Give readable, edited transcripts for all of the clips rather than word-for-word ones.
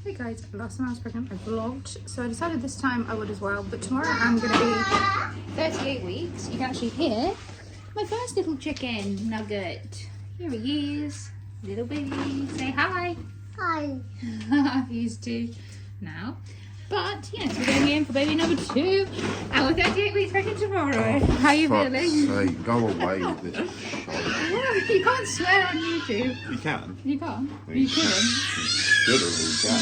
Hey guys, last time I was pregnant I vlogged, so I decided this time I would as well, but tomorrow I'm going to be 38 weeks. You can actually hear my first little chicken nugget. Here he is, little baby. Say hi. Hi. He's 2 now. But yes, we're going in for baby number 2 and we're 38 weeks pregnant tomorrow. How are you feeling? Sake, go away with this shit. You can't swear on YouTube. You can. You can't? You You couldn't? Good as you can.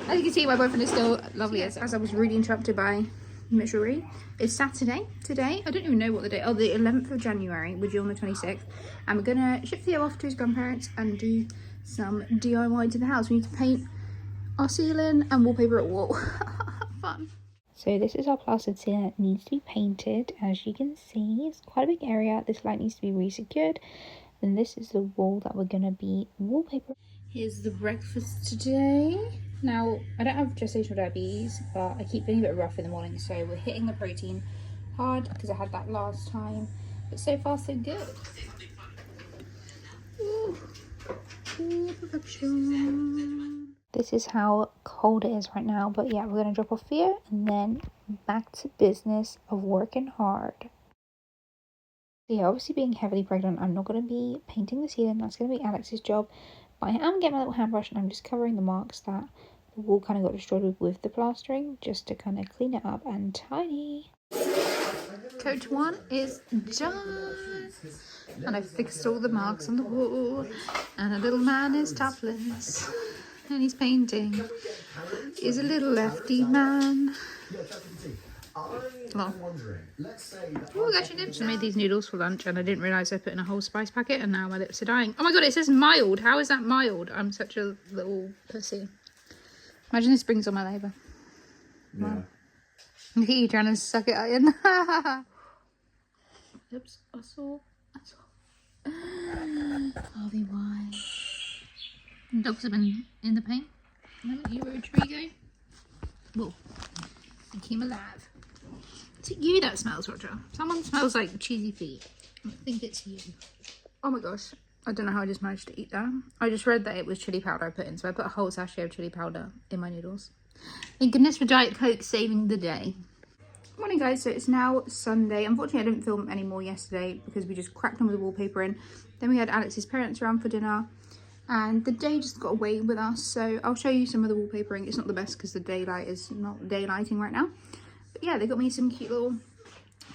Well, as you can see, my boyfriend is still lovely. As I was really interrupted by Mitchell. It's Saturday today. I don't even know what the day. Oh, the 11th of January. We're due on the 26th, and we're gonna ship Theo off to his grandparents and do some DIY to the house. We need to paint our ceiling and wallpaper a wall. Fun. So this is our plastered ceiling. It needs to be painted. As you can see, it's quite a big area. This light needs to be re-secured, and this is the wall that we're gonna be wallpaper. Here's the breakfast today. Now, I don't have gestational diabetes, but I keep feeling a bit rough in the morning, so we're hitting the protein hard because I had that last time. But so far, so good. Ooh. Ooh, perfection. This is how cold it is right now, but yeah, we're gonna drop off here and then back to business of working hard. Yeah, obviously being heavily pregnant, I'm not gonna be painting the ceiling. That's gonna be Alex's job. But I am getting my little hand brush and I'm just covering the marks that the wall kind of got destroyed with the plastering, just to kind of clean it up and tidy. Coach 1 is done. And I've fixed all the marks on the wall. And a little man is topless. And he's painting. He's a little lefty man. Well, oh, actually I made these noodles for lunch and I didn't realise I put in a whole spice packet and now my lips are dying. Oh my god, it says mild. How is that mild? I'm such a little pussy. Imagine this brings on my labour. Yeah. Wow. Look at you trying to suck it in. Oops, I saw. Harvey White. Dogs have been in the paint. Haven't you, Rodrigo? Whoa. Make him alive. Is it you that smells, Roger? Someone smells like cheesy feet. I think it's you. Oh my gosh. I don't know how I just managed to eat that. I just read that it was chili powder I put in, so I put a whole sachet of chili powder in my noodles. Thank goodness for Diet Coke saving the day. Morning guys, so it's now Sunday. Unfortunately I didn't film any more yesterday because we just cracked on with the wallpaper in. Then we had Alex's parents around for dinner and the day just got away with us, so I'll show you some of the wallpapering. It's not the best because the daylight is not daylighting right now. But yeah, they got me some cute little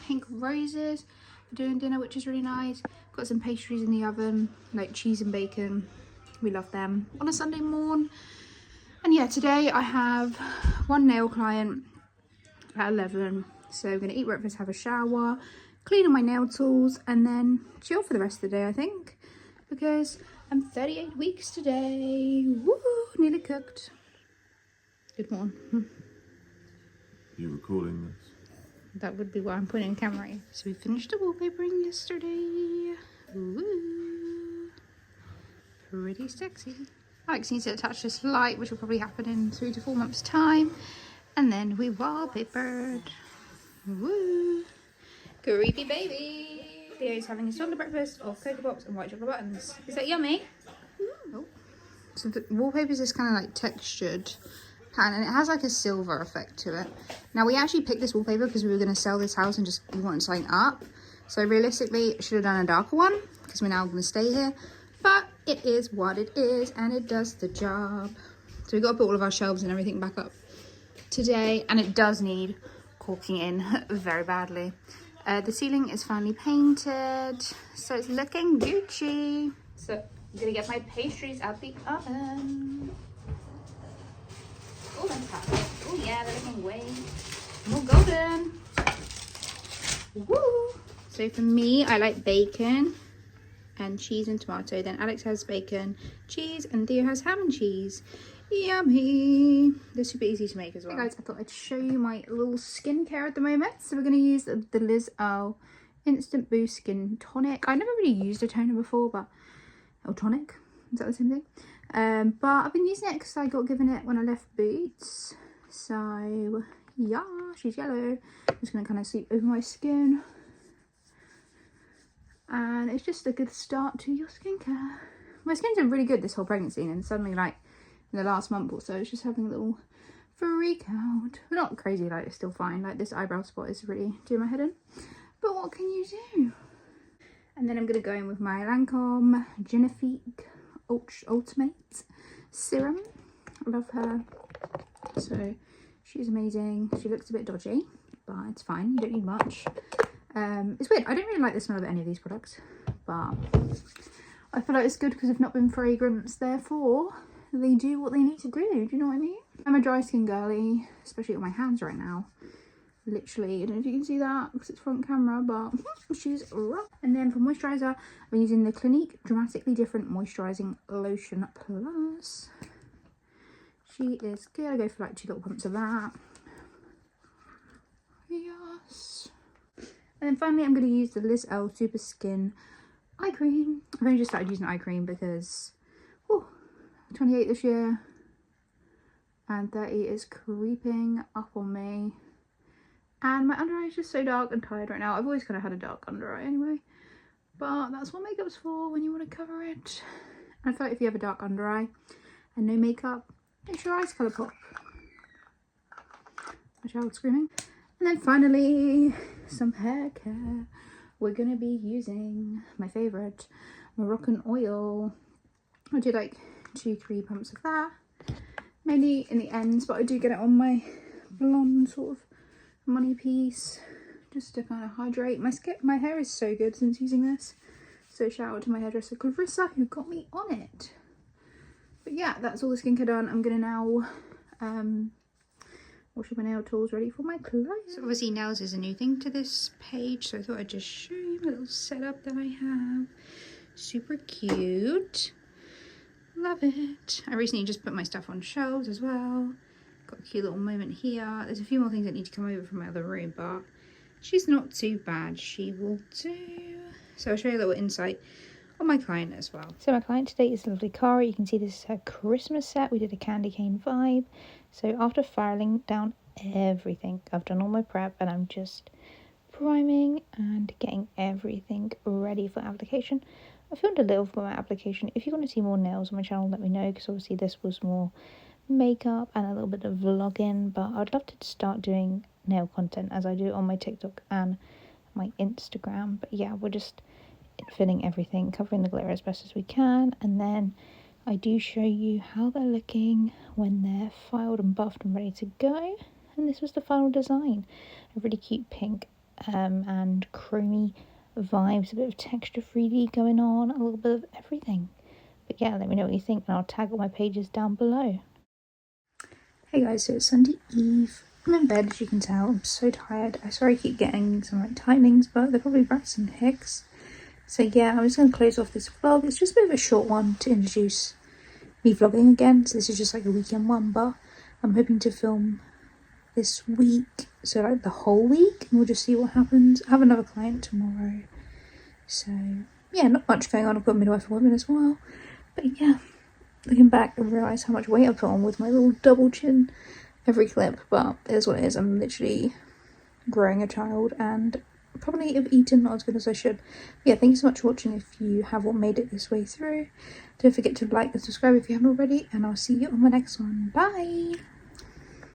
pink roses for doing dinner, which is really nice. Got some pastries in the oven, like cheese and bacon. We love them on a Sunday morn. And yeah, today I have one nail client at 11. So I'm going to eat breakfast, have a shower, clean all my nail tools, and then chill for the rest of the day, I think. Because I'm 38 weeks today. Woo! Nearly cooked. Good morning. You recording this? That would be why I'm pointing the camera at. So we finished the wallpapering yesterday. Woo! Pretty sexy. Alex needs to attach this light, which will probably happen in 3 to 4 months' time. And then we wallpapered. Woo! Creepy baby! Theo's having his toddler breakfast of Cocoa Pops and white chocolate buttons. Is that yummy? Oh. So the wallpaper is this kind of like textured pan, and it has like a silver effect to it. Now we actually picked this wallpaper because we were going to sell this house and just we wanted something up. So realistically, should have done a darker one because we're now going to stay here. But it is what it is, and it does the job. So we've got to put all of our shelves and everything back up today, and it does need caulking in very badly. The ceiling is finally painted, so it's looking Gucci. So I'm gonna get my pastries out the oven. Oh, that's hot. Oh yeah, they're looking way more golden. Woo! So for me, I like bacon and cheese and tomato. Then Alex has bacon, cheese, and Theo has ham and cheese. Yummy! They're super easy to make as well. Hey guys, I thought I'd show you my little skincare at the moment. So we're going to use the Liz Earle Instant Boost Skin Tonic. I never really used a toner before, but... or tonic? Is that the same thing? But I've been using it because I got given it when I left Boots. So, yeah, she's yellow. I'm just going to kind of sweep over my skin. And it's just a good start to your skincare. My skin's been really good this whole pregnancy, and suddenly, like, in the last month or so. It's just having a little freak out. But not crazy, like it's still fine. Like this eyebrow spot is really doing my head in. But what can you do? And then I'm going to go in with my Lancome Genifique Ultimate Serum. I love her. So she's amazing. She looks a bit dodgy, but it's fine. You don't need much. It's weird. I don't really like the smell of any of these products, but I feel like it's good because they've not been fragrance. Therefore, they do what they need to do. Do you know what I mean? I'm a dry skin girly, especially on my hands right now. Literally, I don't know if you can see that because it's front camera, but she's rough. And then for moisturizer, I'm using the Clinique Dramatically Different Moisturizing Lotion Plus. She is good. I go for like 2 little pumps of that. Yes. And then finally, I'm going to use the Liz L Super Skin Eye Cream. I've only just started using eye cream because, oh, 28 this year, and 30 is creeping up on me. And my under eye is just so dark and tired right now. I've always kind of had a dark under eye anyway, but that's what makeup's for, when you want to cover it. And I feel like if you have a dark under eye and no makeup, makes your eyes colour pop. My child's screaming. And then finally, some hair care. We're going to be using my favourite, Moroccan oil. I do like 2-3 pumps of that, mainly in the ends, but I do get it on my blonde sort of money piece just to kind of hydrate my hair is so good since using this, so shout out to my hairdresser Clarissa who got me on it. But yeah, that's all the skincare done. I'm gonna now wash my nail tools ready for my client. So obviously nails is a new thing to this page, so I thought I'd just show you a little setup that I have. Super cute, love it. I recently just put my stuff on shelves as well. Got a cute little moment here. There's a few more things that need to come over from my other room, but she's not too bad. She will do. So I'll show you a little insight on my client as well. So my client today is lovely Cara. You can see this is her Christmas set. We did a candy cane vibe. So after filing down everything, I've done all my prep and I'm just priming and getting everything ready for application. I filmed a little for my application. If you want to see more nails on my channel, let me know, because obviously this was more makeup and a little bit of vlogging, but I'd love to start doing nail content as I do on my TikTok and my Instagram. But yeah, we're just filling everything, covering the glitter as best as we can, and then I do show you how they're looking when they're filed and buffed and ready to go. And this was the final design, a really cute pink and chromey vibes, a bit of texture 3D going on, a little bit of everything. But yeah, let me know what you think and I'll tag all my pages down below. Hey guys, so it's Sunday Eve. I'm in bed, as you can tell. I'm so tired. I sorry I keep getting some like tightenings, but they're probably rats and hicks. So yeah, I'm just going to close off this vlog. It's just a bit of a short one to introduce me vlogging again. So this is just like a weekend one, but I'm hoping to film this week. So like the whole week, and we'll just see what happens. I have another client tomorrow. So yeah, not much going on. I've got a midwife appointment as well. But yeah, looking back, I realise how much weight I put on with my little double chin every clip, but it is what it is. I'm literally growing a child and probably have eaten not as good as I should. But yeah, thank you so much for watching. If you have made it this way through, don't forget to like and subscribe if you haven't already, and I'll see you on my next one. Bye!